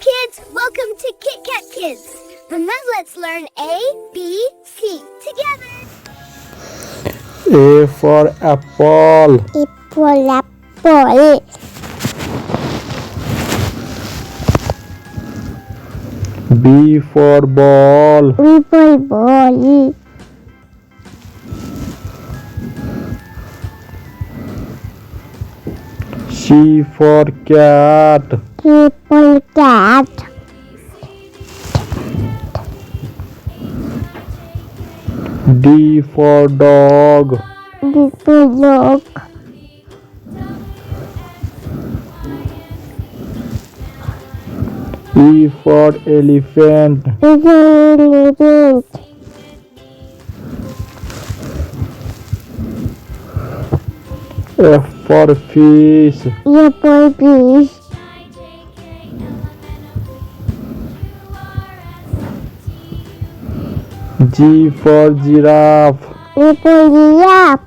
kids, welcome to Kit Kat Kids. And now let's learn A, B, C together. A for apple. Apple. B for ball. Ball. C for cat. Cat. D for dog. Dog. E for elephant. Elephant. F for fish. Fish. G for giraffe. Giraffe.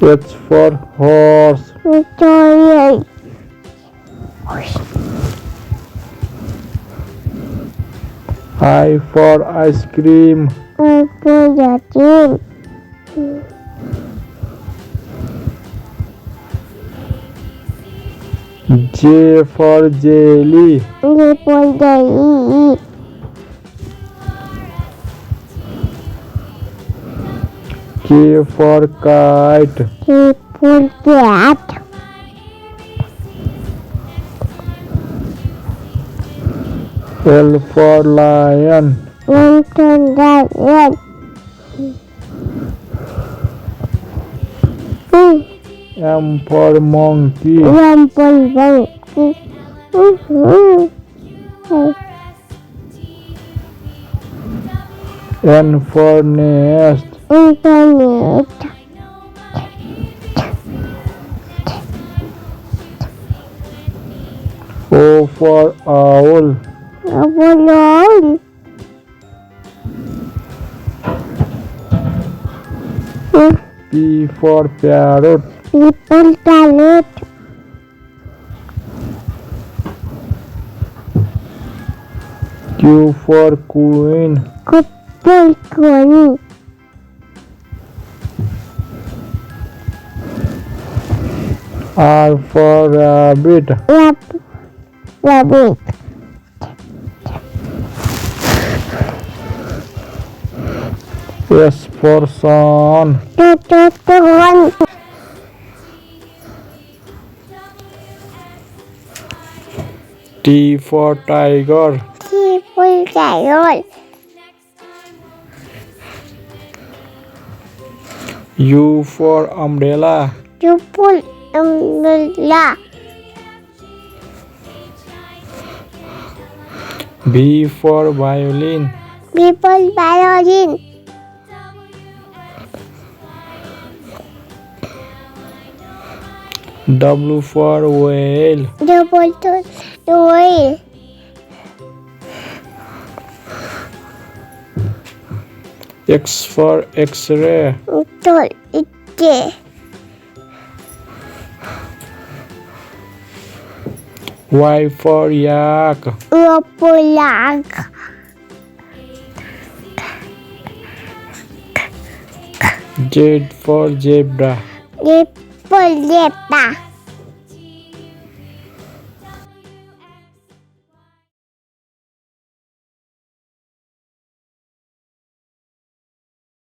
H for horse. Victoria. I for ice cream. Apple. J for jelly. Apple. K for kite. Cat. L for lion. Lion. M for monkey. N for nest. O for owl. P for parrot. Parrot. Q for queen. Queen. R for rabbit. Rabbit. S for sun. T for tiger. Tiger. U for umbrella. Umbrella. V for violin. Violin. W for whale. Whale. X for x-ray. Y for yak. Z for zebra. Zebra.